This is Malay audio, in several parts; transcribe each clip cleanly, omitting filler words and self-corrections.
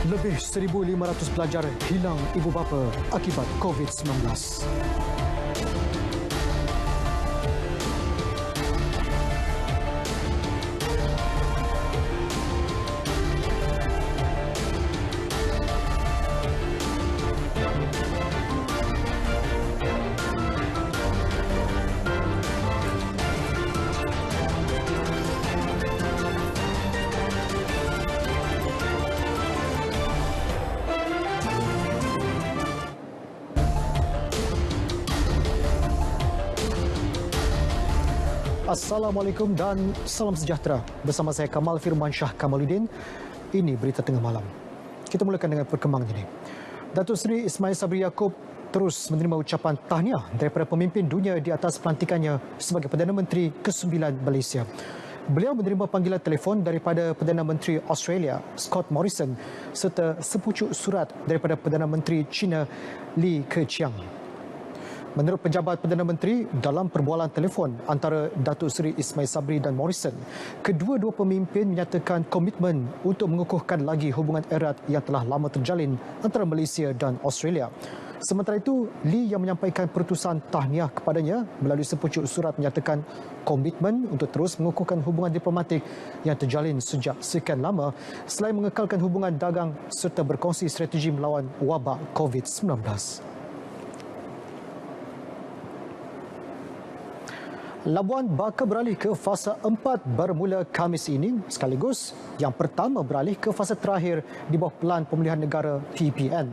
Lebih 1,500 pelajar hilang ibu bapa akibat COVID-19. Assalamualaikum dan salam sejahtera. Bersama saya Kamal Firman Shah Kamaluddin. Ini berita tengah malam. Kita mulakan dengan perkembangan ini. Datuk Seri Ismail Sabri Yaakob terus menerima ucapan tahniah daripada pemimpin dunia di atas pelantikannya sebagai Perdana Menteri ke-9 Malaysia. Beliau menerima panggilan telefon daripada Perdana Menteri Australia Scott Morrison serta sepucuk surat daripada Perdana Menteri China Li Keqiang. Menurut pejabat Perdana Menteri, dalam perbualan telefon antara Datuk Seri Ismail Sabri dan Morrison, kedua-dua pemimpin menyatakan komitmen untuk mengukuhkan lagi hubungan erat yang telah lama terjalin antara Malaysia dan Australia. Sementara itu, Lee yang menyampaikan perutusan tahniah kepadanya melalui sepucuk surat menyatakan komitmen untuk terus mengukuhkan hubungan diplomatik yang terjalin sejak sekian lama selain mengekalkan hubungan dagang serta berkongsi strategi melawan wabak COVID-19. Labuan bakal beralih ke fasa 4 bermula Khamis ini sekaligus yang pertama beralih ke fasa terakhir di bawah Pelan Pemulihan Negara PPN.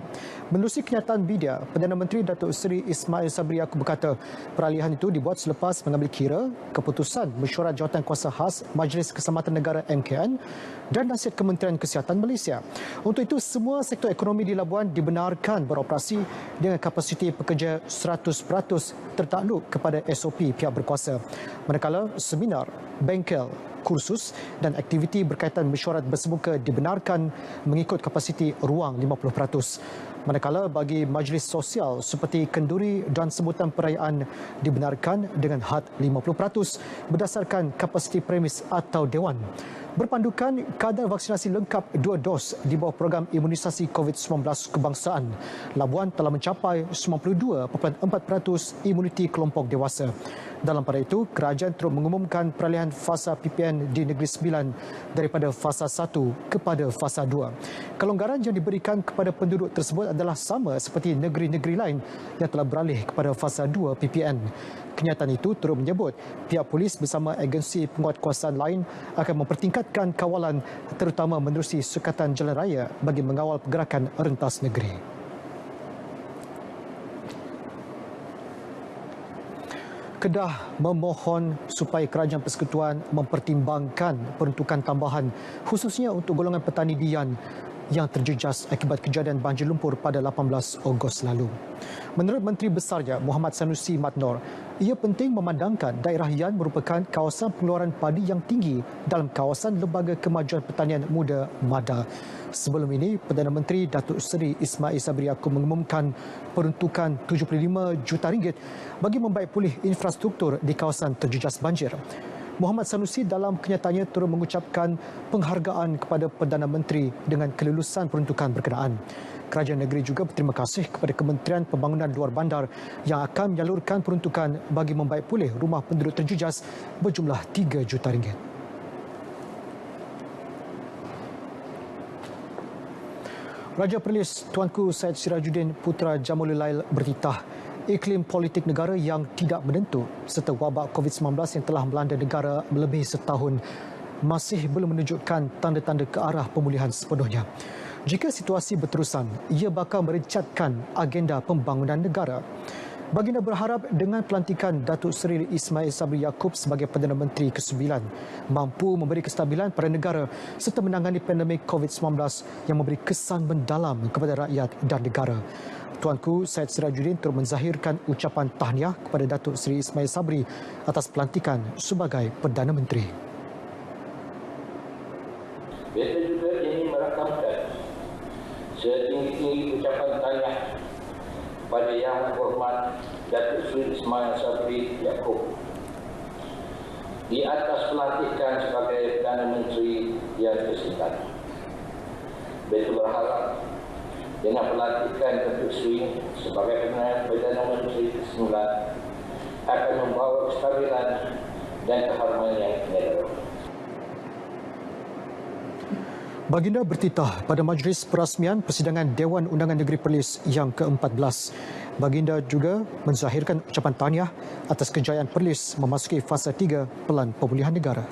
Menerusi kenyataan media, Perdana Menteri Datuk Seri Ismail Sabri Yaakob berkata peralihan itu dibuat selepas mengambil kira keputusan Mesyuarat Jawatankuasa Khas Majlis Keselamatan Negara MKN dan nasihat Kementerian Kesihatan Malaysia. Untuk itu, semua sektor ekonomi di Labuan dibenarkan beroperasi dengan kapasiti pekerja 100% tertakluk kepada SOP pihak berkuasa. Manakala seminar, bengkel, kursus dan aktiviti berkaitan mesyuarat bersemuka dibenarkan mengikut kapasiti ruang 50%. Manakala bagi majlis sosial seperti kenduri dan sebutan perayaan dibenarkan dengan had 50% berdasarkan kapasiti premis atau dewan. Berpandukan kadar vaksinasi lengkap 2 dos di bawah program imunisasi COVID-19 kebangsaan, Labuan telah mencapai 92.4% imuniti kelompok dewasa. Dalam pada itu, kerajaan terus mengumumkan peralihan fasa PPN di Negeri Sembilan daripada fasa 1 kepada fasa 2. Kelonggaran yang diberikan kepada penduduk tersebut adalah sama seperti negeri-negeri lain yang telah beralih kepada fasa 2 PPN. Kenyataan itu turut menyebut pihak polis bersama agensi penguatkuasaan lain akan mempertingkatkan kawalan terutama menerusi Sukatan Jalan Raya bagi mengawal pergerakan rentas negeri. Kedah memohon supaya Kerajaan Persekutuan mempertimbangkan peruntukan tambahan khususnya untuk golongan petani dian yang terjejas akibat kejadian banjir lumpur pada 18 Ogos lalu. Menurut Menteri Besarnya Muhammad Sanusi Madnor, ia penting memandangkan daerah Yan merupakan kawasan pengeluaran padi yang tinggi dalam kawasan Lembaga Kemajuan Pertanian Muda MADA. Sebelum ini, Perdana Menteri Datuk Seri Ismail Sabri Yaakob mengumumkan peruntukan RM75 juta bagi membaik pulih infrastruktur di kawasan terjejas banjir. Muhammad Sanusi dalam kenyataannya turut mengucapkan penghargaan kepada Perdana Menteri dengan kelulusan peruntukan berkenaan. Kerajaan negeri juga berterima kasih kepada Kementerian Pembangunan Luar Bandar yang akan menyalurkan peruntukan bagi membaik pulih rumah penduduk terjejas berjumlah RM3 juta. Raja Perlis Tuanku Syed Sirajuddin Putra Jamilul Lail bertitah iklim politik negara yang tidak menentu serta wabak COVID-19 yang telah melanda negara lebih setahun masih belum menunjukkan tanda-tanda ke arah pemulihan sepenuhnya. Jika situasi berterusan, ia bakal merecatkan agenda pembangunan negara. Baginda berharap dengan pelantikan Datuk Seri Ismail Sabri Yaakob sebagai Perdana Menteri ke-9 mampu memberi kestabilan pada negara serta menangani pandemik COVID-19 yang memberi kesan mendalam kepada rakyat dan negara. Tuanku Syed Sirajuddin turut menzahirkan ucapan tahniah kepada Datuk Seri Ismail Sabri atas pelantikan sebagai Perdana Menteri. Biasa juga ini merakamkan setinggi-tinggi ucapan tahniah pada Yang Berhormat Datuk Seri Ismail Sabri Yaakob di atas pelantikan sebagai Perdana Menteri yang ke-9. Betul berharap dengan pelantikan Datuk Seri sebagai Perdana Menteri ke-9 akan membawa kestabilan dan keharmonian negara. Baginda bertitah pada majlis perasmian persidangan Dewan Undangan Negeri Perlis yang ke-14. Baginda juga menzahirkan ucapan tahniah atas kejayaan Perlis memasuki fasa 3 Pelan Pemulihan Negara.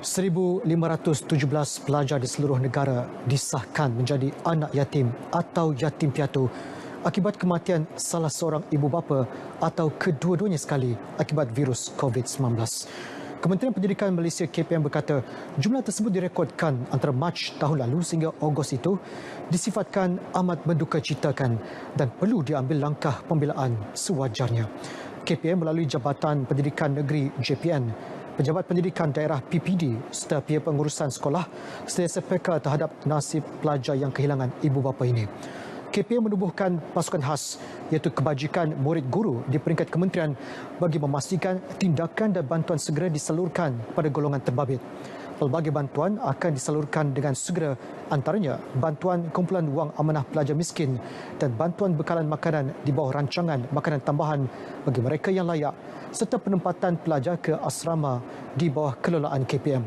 (1,517) pelajar di seluruh negara disahkan menjadi anak yatim atau yatim piatu akibat kematian salah seorang ibu bapa atau kedua-duanya sekali akibat virus COVID-19. Kementerian Pendidikan Malaysia KPM berkata jumlah tersebut direkodkan antara Mac tahun lalu sehingga Ogos itu disifatkan amat mendukacitakan dan perlu diambil langkah pembelaan sewajarnya. KPM melalui Jabatan Pendidikan Negeri JPN, Pejabat Pendidikan Daerah PPD serta pihak pengurusan sekolah sentiasa peka terhadap nasib pelajar yang kehilangan ibu bapa ini. KPM menubuhkan pasukan khas iaitu kebajikan murid guru di peringkat kementerian bagi memastikan tindakan dan bantuan segera disalurkan pada golongan terbabit. Pelbagai bantuan akan disalurkan dengan segera, antaranya bantuan kumpulan wang amanah pelajar miskin dan bantuan bekalan makanan di bawah rancangan makanan tambahan bagi mereka yang layak serta penempatan pelajar ke asrama di bawah kelolaan KPM.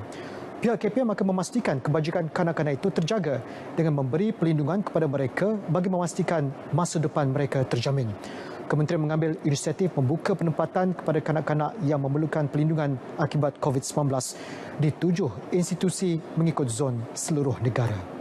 Pihak KPM akan memastikan kebajikan kanak-kanak itu terjaga dengan memberi perlindungan kepada mereka bagi memastikan masa depan mereka terjamin. Kementerian mengambil inisiatif membuka penempatan kepada kanak-kanak yang memerlukan perlindungan akibat COVID-19 di 7 institusi mengikut zon seluruh negara.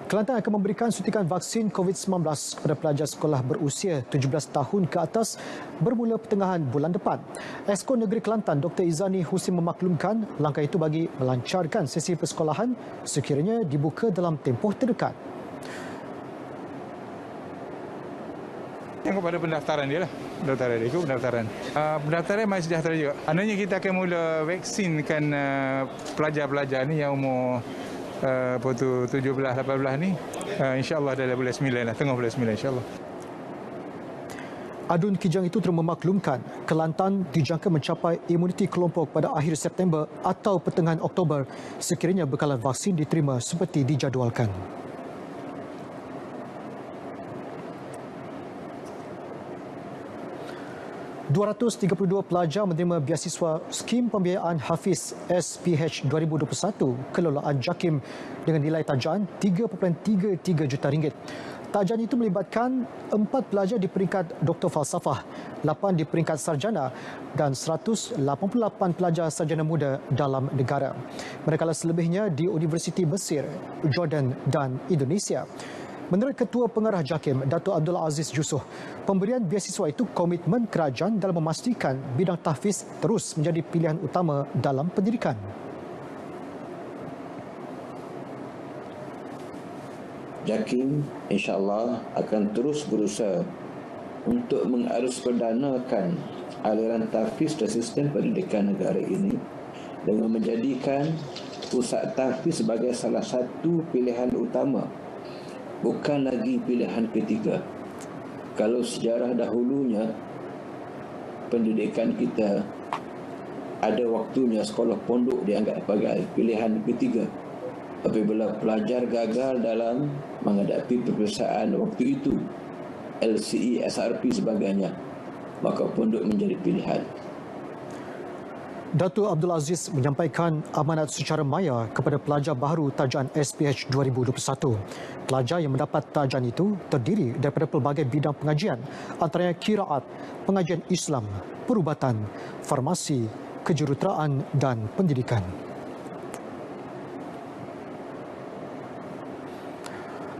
Kelantan akan memberikan suntikan vaksin COVID-19 kepada pelajar sekolah berusia 17 tahun ke atas bermula pertengahan bulan depan. Esko Negeri Kelantan Dr. Izani Husin memaklumkan langkah itu bagi melancarkan sesi persekolahan sekiranya dibuka dalam tempoh terdekat. Tengok pada pendaftaran dia lah. Pendaftaran dia ikut pendaftaran. Pendaftaran masih sejahtera juga. Maknanya kita akan mula vaksinkan pelajar-pelajar ni yang umur 17, 18 ni, insyaAllah dah bulan 9 lah, tengah bulan 9 insyaAllah. Adun Kijang itu terus memaklumkan Kelantan dijangka mencapai imuniti kelompok pada akhir September atau pertengahan Oktober sekiranya bekalan vaksin diterima seperti dijadualkan. (232) pelajar menerima beasiswa skim pembiayaan Hafiz SPH 2021 kelolaan JAKIM dengan nilai tajaan RM3.33 juta. Tajaan itu melibatkan 4 pelajar di peringkat Doktor Falsafah, 8 di peringkat sarjana dan 188 pelajar sarjana muda dalam negara. Mereka selebihnya di Universiti Mesir, Jordan dan Indonesia. Menurut Ketua Pengarah JAKIM, Dato' Abdul Aziz Yusof, pemberian beasiswa itu komitmen kerajaan dalam memastikan bidang tahfiz terus menjadi pilihan utama dalam pendidikan. JAKIM insya-Allah akan terus berusaha untuk mengarus perdanakan aliran tahfiz dan sistem pendidikan negara ini dengan menjadikan pusat tahfiz sebagai salah satu pilihan utama, bukan lagi pilihan ketiga. Kalau sejarah dahulunya pendidikan kita ada waktunya sekolah pondok dianggap sebagai pilihan ketiga. Apabila pelajar gagal dalam menghadapi peperiksaan waktu itu, LCE, SRP sebagainya, maka pondok menjadi pilihan. Dato' Abdul Aziz menyampaikan amanat secara maya kepada pelajar baharu tajaan SPH 2021. Pelajar yang mendapat tajaan itu terdiri daripada pelbagai bidang pengajian, antaranya kiraat, pengajian Islam, perubatan, farmasi, kejuruteraan dan pendidikan.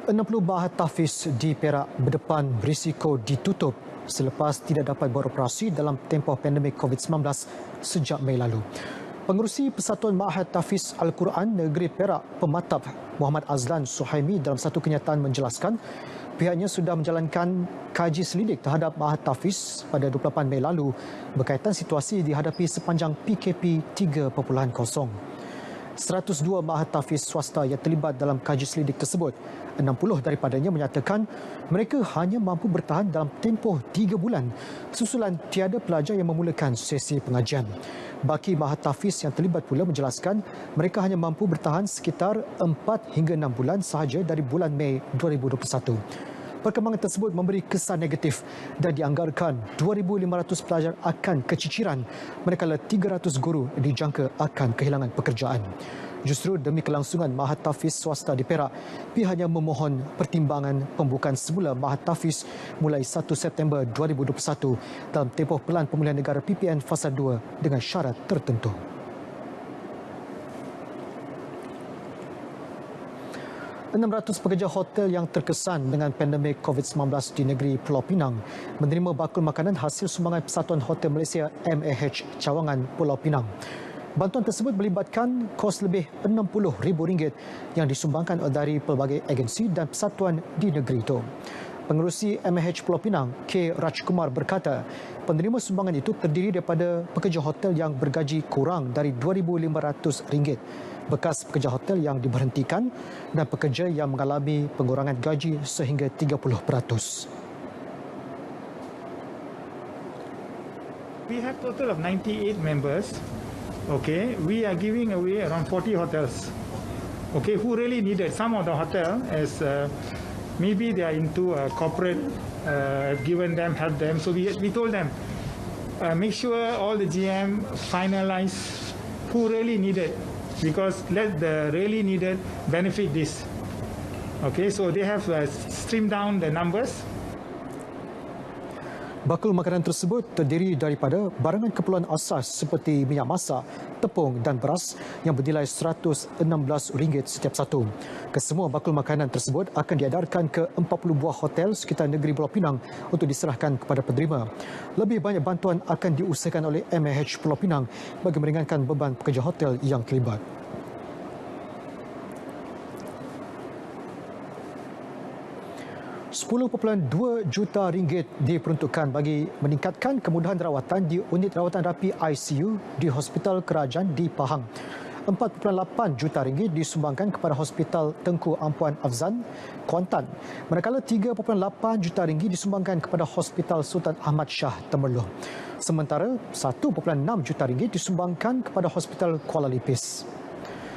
$60 Mahat Tahfiz di Perak berdepan berisiko ditutup selepas tidak dapat beroperasi dalam tempoh pandemik COVID-19 sejak Mei lalu. Pengerusi Persatuan Ma'had Tahfiz Al-Quran Negeri Perak Pematap Muhammad Azlan Suhaimi dalam satu kenyataan menjelaskan pihaknya sudah menjalankan kaji selidik terhadap Ma'had Tahfiz pada 28 Mei lalu berkaitan situasi dihadapi sepanjang PKP 3.0. 102 mahat tahfiz swasta yang terlibat dalam kaji selidik tersebut. 60 daripadanya menyatakan mereka hanya mampu bertahan dalam tempoh 3 bulan susulan tiada pelajar yang memulakan sesi pengajian. Baki mahat tahfiz yang terlibat pula menjelaskan mereka hanya mampu bertahan sekitar 4 hingga 6 bulan sahaja dari bulan Mei 2021. Perkembangan tersebut memberi kesan negatif dan dianggarkan 2,500 pelajar akan keciciran manakala 300 guru dijangka akan kehilangan pekerjaan. Justru demi kelangsungan mahat tahfiz swasta di Perak, pihaknya memohon pertimbangan pembukaan semula mahat tahfiz mulai 1 September 2021 dalam tempoh Pelan Pemulihan Negara PPN Fasa 2 dengan syarat tertentu. ...600 pekerja hotel yang terkesan dengan pandemik COVID-19 di negeri Pulau Pinang menerima bakul makanan hasil sumbangan Persatuan Hotel Malaysia MAH Cawangan Pulau Pinang. Bantuan tersebut melibatkan kos lebih RM60,000 yang disumbangkan dari pelbagai agensi dan persatuan di negeri itu. Pengerusi MAH Pulau Pinang, K. Rajkumar berkata, penerima sumbangan itu terdiri daripada pekerja hotel yang bergaji kurang dari RM2,500, bekas pekerja hotel yang diberhentikan dan pekerja yang mengalami pengurangan gaji sehingga 30%. We have total of 98 members. Okay, we are giving away around 40 hotels. Okay, who really needed some of the hotel as maybe they are into corporate, given them, help them. So we told them, make sure all the GM finalize who really needed, because let the really needed benefit this. Okay, so they have streamed down the numbers. Bakul makanan tersebut terdiri daripada barangan keperluan asas seperti minyak masak, tepung dan beras yang bernilai RM116 setiap satu. Kesemua bakul makanan tersebut akan diedarkan ke 40 buah hotel sekitar negeri Pulau Pinang untuk diserahkan kepada penerima. Lebih banyak bantuan akan diusahakan oleh MAH Pulau Pinang bagi meringankan beban pekerja hotel yang terlibat. RM10.2 juta diperuntukkan bagi meningkatkan kemudahan rawatan di unit rawatan rapi ICU di Hospital Kerajaan di Pahang. RM4.8 juta disumbangkan kepada Hospital Tengku Ampuan Afzan, Kuantan, manakala RM3.8 juta disumbangkan kepada Hospital Sultan Ahmad Shah, Temerloh. Sementara RM1.6 juta disumbangkan kepada Hospital Kuala Lipis.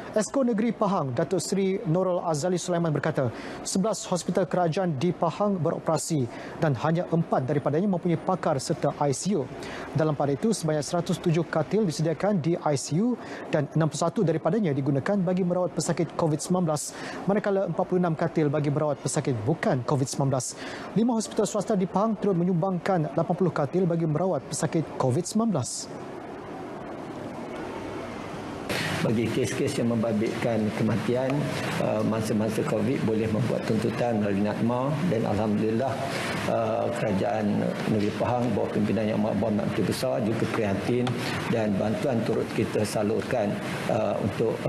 Esko Negeri Pahang, Datuk Seri Nurul Azali Sulaiman berkata, 11 hospital kerajaan di Pahang beroperasi dan hanya 4 daripadanya mempunyai pakar serta ICU. Dalam pada itu, sebanyak 107 katil disediakan di ICU dan 61 daripadanya digunakan bagi merawat pesakit COVID-19, manakala 46 katil bagi merawat pesakit bukan COVID-19. 5 hospital swasta di Pahang turut menyumbangkan 80 katil bagi merawat pesakit COVID-19. Bagi kes-kes yang membabitkan kematian masa-masa COVID boleh membuat tuntutan melalui NATMA, dan Alhamdulillah Kerajaan Negeri Pahang bawah pimpinan Yang Amat Menteri Besar juga prihatin dan bantuan turut kita salurkan untuk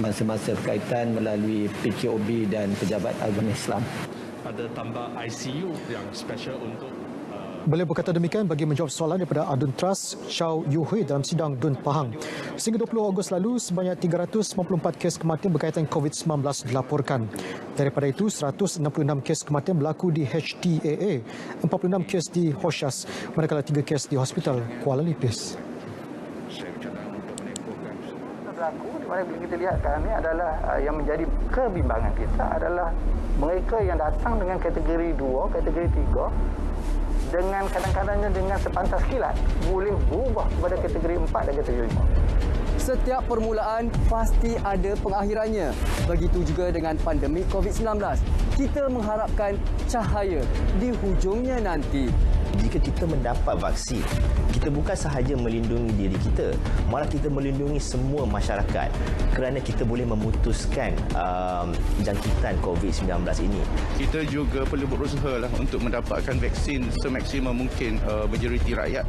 masa-masa berkaitan melalui PKOB dan Pejabat Agama Islam. Ada tambah ICU yang special untuk Beliau berkata demikian bagi menjawab soalan daripada Adun Trust Chow Yu Hui dalam sidang Dun Pahang. Sehingga 20 Ogos lalu, sebanyak 394 kes kematian berkaitan COVID-19 dilaporkan. Daripada itu, 166 kes kematian berlaku di HTAA, 46 kes di Hoshas, manakala 3 kes di Hospital Kuala Lipis. Berlaku di mana bila kita lihat sekarang ini adalah yang menjadi kebimbangan kita adalah mereka yang datang dengan kategori 2, kategori 3, dengan kadang-kadangnya dengan sepantas kilat boleh berubah kepada kategori 4 dan kategori 5. Setiap permulaan pasti ada pengakhirannya. Begitu juga dengan pandemik COVID-19. Kita mengharapkan cahaya di hujungnya nanti. Jika kita mendapat vaksin, kita bukan sahaja melindungi diri kita, malah kita melindungi semua masyarakat kerana kita boleh memutuskan jangkitan COVID-19 ini. Kita juga perlu berusaha untuk mendapatkan vaksin semaksimum mungkin majoriti rakyat,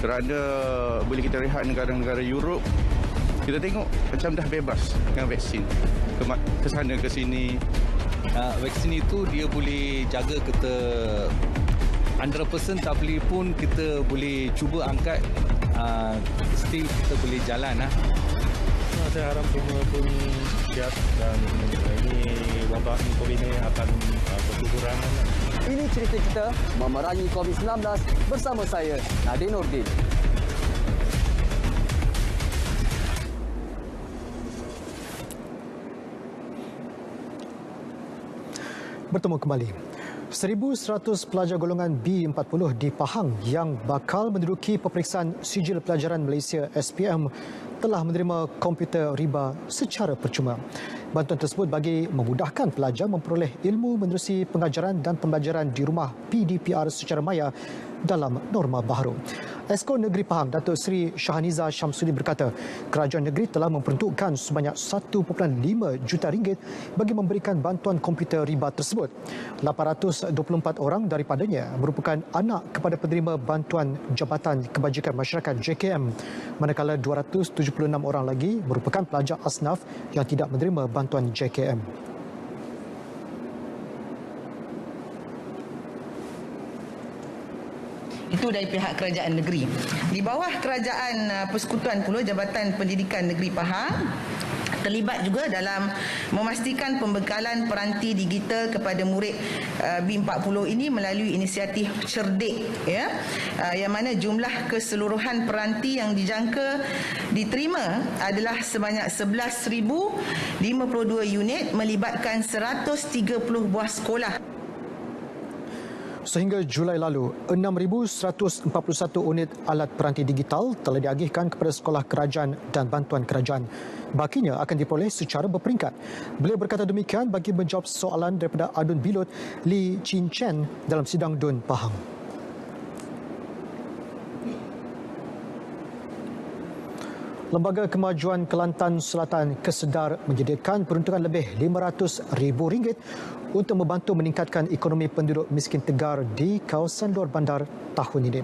kerana bila kita lihat negara-negara Europe, kita tengok macam dah bebas dengan vaksin ke sana ke sini. Vaksin itu dia boleh jaga kita 100% tak boleh pun kita boleh cuba angkat, still kita boleh jalan. saya harap semua pun siap dan ini wabak COVID ini akan berkurangan. Ini cerita kita memerangi COVID-19 bersama saya, Nadine Nordin. Bertemu kembali. 1,100 pelajar golongan B40 di Pahang yang bakal menduduki peperiksaan Sijil Pelajaran Malaysia SPM telah menerima komputer riba secara percuma. Bantuan tersebut bagi memudahkan pelajar memperoleh ilmu menerusi pengajaran dan pembelajaran di rumah PDPR secara maya dalam norma baharu. Esko Negeri Pahang, Datuk Seri Shahaniza Syamsudi berkata, kerajaan negeri telah memperuntukkan sebanyak 1.5 juta ringgit bagi memberikan bantuan komputer riba tersebut. 824 orang daripadanya merupakan anak kepada penerima bantuan Jabatan Kebajikan Masyarakat JKM, manakala 276 orang lagi merupakan pelajar asnaf yang tidak menerima bantuan JKM. Itu dari pihak kerajaan negeri. Di bawah kerajaan Persekutuan Pulau, Jabatan Pendidikan Negeri Pahang terlibat juga dalam memastikan pembekalan peranti digital kepada murid B40 ini melalui inisiatif Cerdik, ya, yang mana jumlah keseluruhan peranti yang dijangka diterima adalah sebanyak 11,052 unit melibatkan 130 buah sekolah. Sehingga Julai lalu, 6,141 unit alat peranti digital telah diagihkan kepada sekolah kerajaan dan bantuan kerajaan. Bakinya akan diperoleh secara berperingkat. Beliau berkata demikian bagi menjawab soalan daripada Adun Bilut Lee Chin Chen dalam sidang DUN Pahang. Lembaga Kemajuan Kelantan Selatan Kesedar menyediakan peruntukan lebih RM500,000 untuk membantu meningkatkan ekonomi penduduk miskin tegar di kawasan luar bandar tahun ini.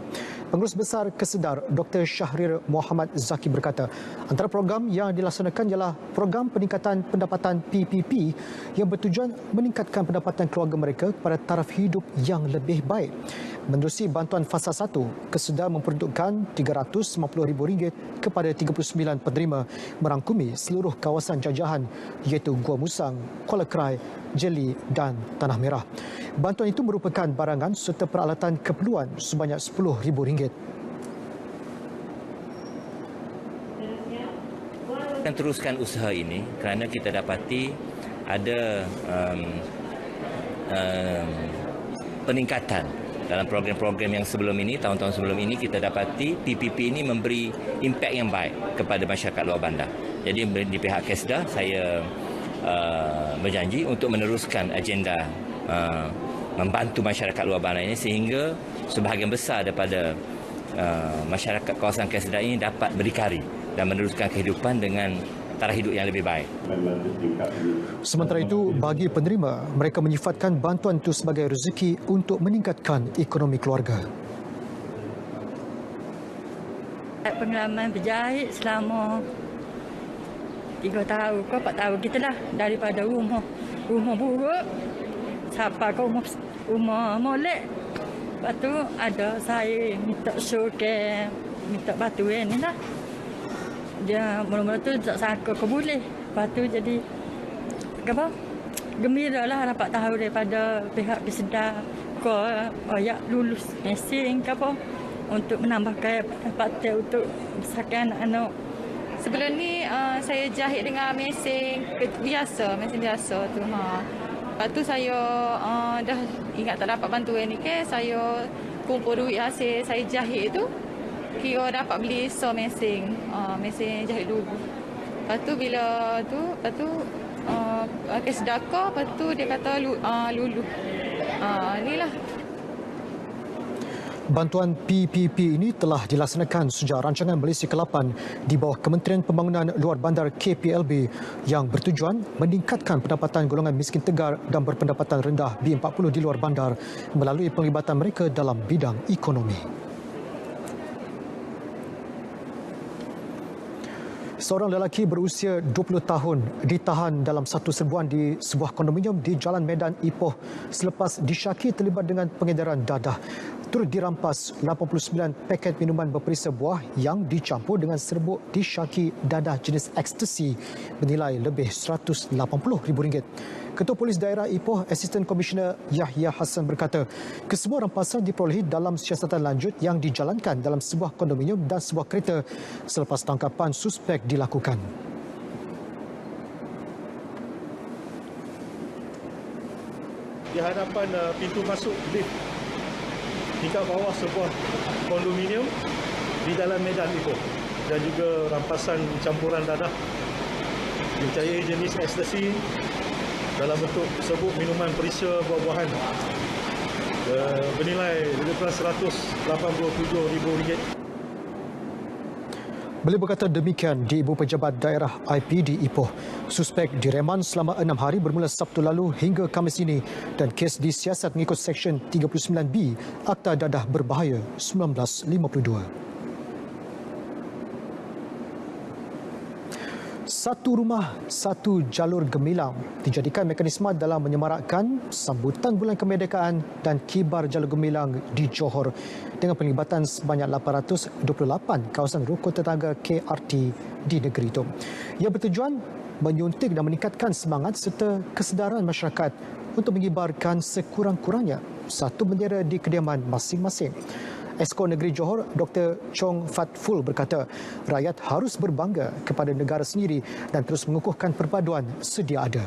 Pengurus Besar Kesedar Dr. Syahrir Muhammad Zaki berkata, antara program yang dilaksanakan ialah program peningkatan pendapatan PPP yang bertujuan meningkatkan pendapatan keluarga mereka pada taraf hidup yang lebih baik. Menerusi bantuan fasa 1, Kesedar memperuntukkan RM350,000 kepada 39 penerima merangkumi seluruh kawasan jajahan iaitu Gua Musang, Kuala Krai, Jeli dan Tanah Merah. Bantuan itu merupakan barangan serta peralatan keperluan sebanyak RM10,000. Kita teruskan usaha ini kerana kita dapati ada peningkatan dalam program-program yang sebelum ini, tahun-tahun sebelum ini kita dapati PPP ini memberi impak yang baik kepada masyarakat luar bandar. Jadi di pihak Kesedar saya berjanji untuk meneruskan agenda membantu masyarakat luar bandar ini sehingga sebahagian besar daripada masyarakat kawasan Kesedar ini dapat berdikari dan meneruskan kehidupan dengan taraf hidup yang lebih baik. Sementara itu, bagi penerima, mereka menyifatkan bantuan itu sebagai rezeki untuk meningkatkan ekonomi keluarga. Pengalaman berjahit selama 3 tahun ke 4 tahun kita lah, daripada rumah buruk sampai ke rumah molek. Lepas tu ada saya minta syurga, minta bantuan ni lah. Dia mula-mula tu tak sangka ke boleh. Lepas tu jadi apa? Gembira lah dapat tahu daripada pihak Kesedar ke ayak lulus mesin ke apa untuk menambahkan pendapatan untuk besarkan anak-anak. Sebelum ni saya jahit dengan mesin biasa tu. Lepas tu saya dah ingat tak dapat bantuan ni ke, saya kumpul duit hasil saya jahit tu. Kira dapat beli saw mesin jahit dulu. Lepas tu bila tu, lepas tu kes sedekah, lepas tu dia kata lulu. Inilah. Bantuan PPP ini telah dilaksanakan sejak rancangan Malaysia ke-8 di bawah Kementerian Pembangunan Luar Bandar KPLB yang bertujuan meningkatkan pendapatan golongan miskin tegar dan berpendapatan rendah B40 di luar bandar melalui penglibatan mereka dalam bidang ekonomi. Seorang lelaki berusia 20 tahun ditahan dalam satu serbuan di sebuah kondominium di Jalan Medan Ipoh selepas disyaki terlibat dengan pengedaran dadah. turut dirampas 89 paket minuman berperisa buah yang dicampur dengan serbuk disyaki dadah jenis ekstasi bernilai lebih RM180,000. Ketua Polis Daerah Ipoh, Asisten Komisioner Yahya Hassan berkata, kesemua rampasan diperolehi dalam siasatan lanjut yang dijalankan dalam sebuah kondominium dan sebuah kereta selepas tangkapan suspek dilakukan. Di hadapan pintu masuk lift tingkat bawah sebuah kondominium di Jalan Medan Ipoh, dan juga rampasan campuran dadah dipercayai jenis ekstasi dalam bentuk serbuk minuman perisa buah-buahan bernilai lebih kurang RM187,000. Beliau berkata demikian di Ibu Pejabat Daerah IPD Ipoh. Suspek direman selama 6 hari bermula Sabtu lalu hingga Khamis ini dan kes disiasat mengikut Seksyen 39B Akta Dadah Berbahaya 1952. Satu rumah, satu jalur gemilang dijadikan mekanisme dalam menyemarakkan sambutan Bulan Kemerdekaan dan kibar jalur gemilang di Johor dengan penglibatan sebanyak 828 kawasan rukun tetangga KRT di negeri itu. Ia bertujuan menyuntik dan meningkatkan semangat serta kesedaran masyarakat untuk mengibarkan sekurang-kurangnya satu bendera di kediaman masing-masing. Esko Negeri Johor, Dr. Chong Fat Ful berkata, rakyat harus berbangga kepada negara sendiri dan terus mengukuhkan perpaduan sedia ada.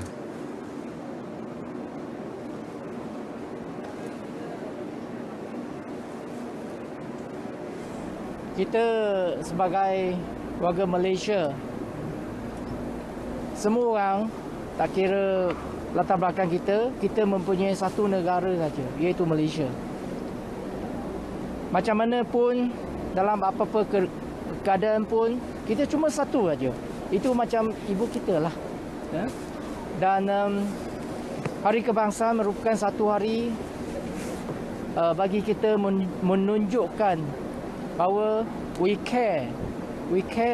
Kita sebagai warga Malaysia, semua orang, tak kira latar belakang kita mempunyai satu negara saja, iaitu Malaysia. Macam mana pun, dalam apa-apa keadaan pun, kita cuma satu saja. Itu macam ibu kita lah. Dan Hari Kebangsaan merupakan satu hari bagi kita menunjukkan bahawa we care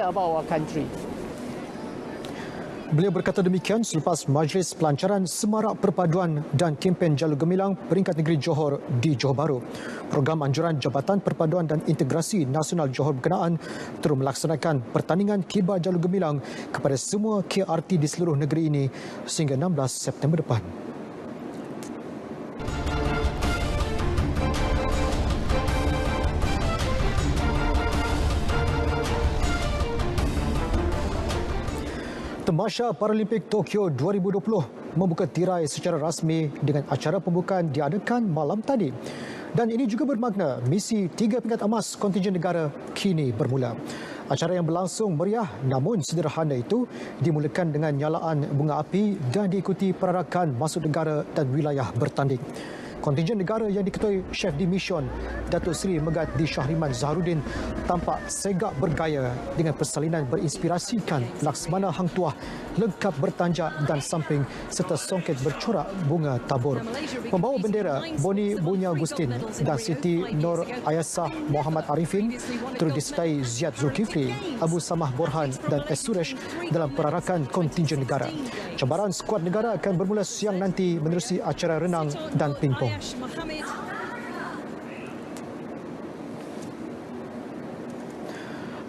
about our country. Beliau berkata demikian selepas Majlis Pelancaran Semarak Perpaduan dan Kempen Jalur Gemilang Peringkat Negeri Johor di Johor Bahru. Program anjuran Jabatan Perpaduan dan Integrasi Nasional Johor berkenaan terus melaksanakan pertandingan kibar jalur gemilang kepada semua KRT di seluruh negeri ini sehingga 16 September depan. Tamasya Paralimpik Tokyo 2020 membuka tirai secara rasmi dengan acara pembukaan diadakan malam tadi. Dan ini juga bermakna misi 3 pingat emas kontingen negara kini bermula. Acara yang berlangsung meriah namun sederhana itu dimulakan dengan nyalaan bunga api dan diikuti perarakan masuk negara dan wilayah bertanding. Kontingen negara yang diketuai Chef di Mission Datuk Seri Megati Syahriman Zaharuddin tampak segak bergaya dengan persalinan berinspirasikan Laksmana Hang Tuah lengkap bertanjak dan samping serta songket bercorak bunga tabur. Pembawa bendera Boni Bunya Agustin dan Siti Nur Ayasah Muhammad Arifin turut disertai Ziad Zulkifli, Abu Samah Borhan dan S. Suresh dalam perarakan kontingen negara. Cabaran skuad negara akan bermula siang nanti menerusi acara renang dan pingpong.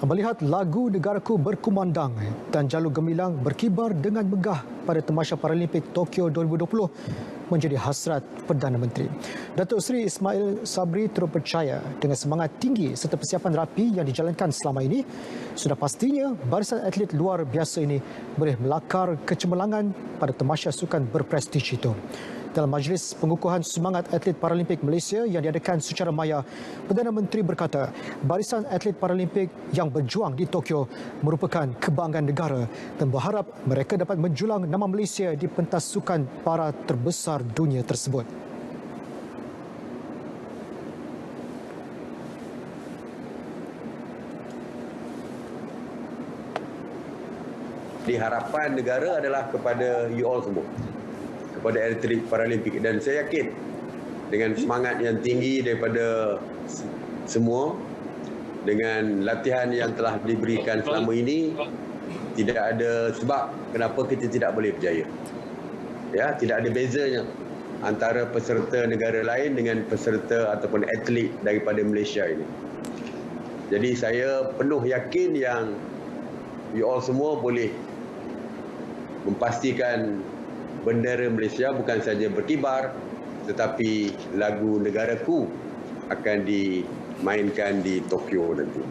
Melihat lagu Negaraku berkumandang dan jalur gemilang berkibar dengan megah pada Tamasya Paralimpik Tokyo 2020 menjadi hasrat Perdana Menteri. Datuk Seri Ismail Sabri turut percaya dengan semangat tinggi serta persiapan rapi yang dijalankan selama ini, sudah pastinya barisan atlet luar biasa ini boleh melakar kecemerlangan pada Tamasya sukan berprestij itu. Dalam majlis pengukuhan semangat atlet Paralimpik Malaysia yang diadakan secara maya, Perdana Menteri berkata barisan atlet Paralimpik yang berjuang di Tokyo merupakan kebanggaan negara dan berharap mereka dapat menjulang nama Malaysia di pentas sukan para terbesar dunia tersebut. Harapan negara adalah kepada you all semua, kepada atlet Paralimpik, dan saya yakin dengan semangat yang tinggi daripada semua, dengan latihan yang telah diberikan selama ini, tidak ada sebab kenapa kita tidak boleh berjaya. Ya, tidak ada bezanya antara peserta negara lain dengan peserta ataupun atlet daripada Malaysia ini. Jadi saya penuh yakin yang you all semua boleh memastikan bendera Malaysia bukan saja berkibar, tetapi lagu negaraku akan dimainkan di Tokyo nanti.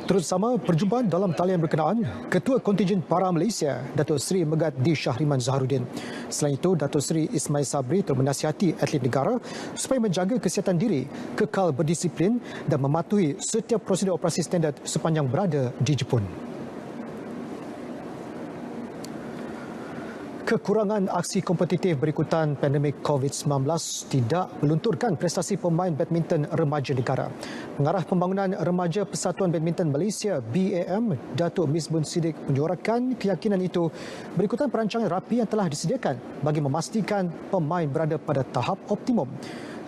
Turut sama perjumpaan dalam talian berkenaan, Ketua Kontingen Para Malaysia, Datuk Seri Megat D. Shahriman Zaharuddin. Selain itu, Datuk Seri Ismail Sabri turut menasihati atlet negara supaya menjaga kesihatan diri, kekal berdisiplin dan mematuhi setiap prosedur operasi standard sepanjang berada di Jepun. Kekurangan aksi kompetitif berikutan pandemik COVID-19 tidak melunturkan prestasi pemain badminton remaja negara. Pengarah Pembangunan Remaja Persatuan Badminton Malaysia BAM, Datuk Misbun Siddiq menyuarakan keyakinan itu berikutan perancangan rapi yang telah disediakan bagi memastikan pemain berada pada tahap optimum.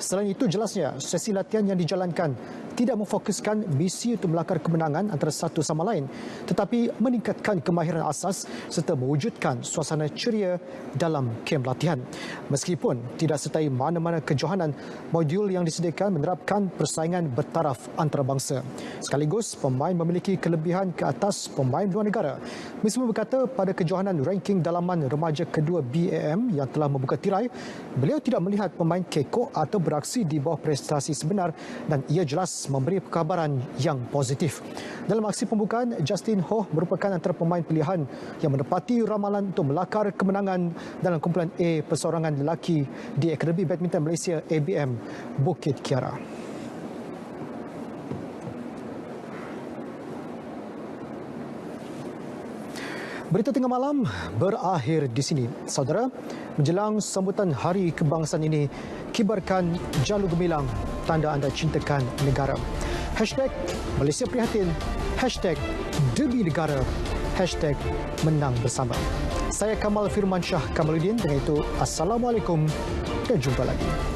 Selain itu, jelasnya sesi latihan yang dijalankan tidak memfokuskan misi untuk melakar kemenangan antara satu sama lain, tetapi meningkatkan kemahiran asas serta mewujudkan suasana ceria dalam kem latihan. Meskipun tidak sertai mana-mana kejohanan, modul yang disediakan menerapkan persaingan bertaraf antarabangsa. Sekaligus, pemain memiliki kelebihan ke atas pemain luar negara. Misbun berkata pada kejohanan ranking dalaman remaja kedua BAM yang telah membuka tirai, beliau tidak melihat pemain kekok atau beraksi di bawah prestasi sebenar dan ia jelas memberi perkabaran yang positif. Dalam aksi pembukaan, Justin Ho merupakan antara pemain pilihan yang menepati ramalan untuk melakar kemenangan dalam kumpulan A perseorangan lelaki di Akademi Badminton Malaysia ABM Bukit Kiara. Berita tengah malam berakhir di sini. Saudara, menjelang sambutan Hari Kebangsaan ini, kibarkan jalur gemilang tanda anda cintakan negara. #Malaysia Prihatin, #Demi Negara, #Menang Bersama. Saya Kamal Firmansyah Kamaluddin. Dengan itu, Assalamualaikum dan jumpa lagi.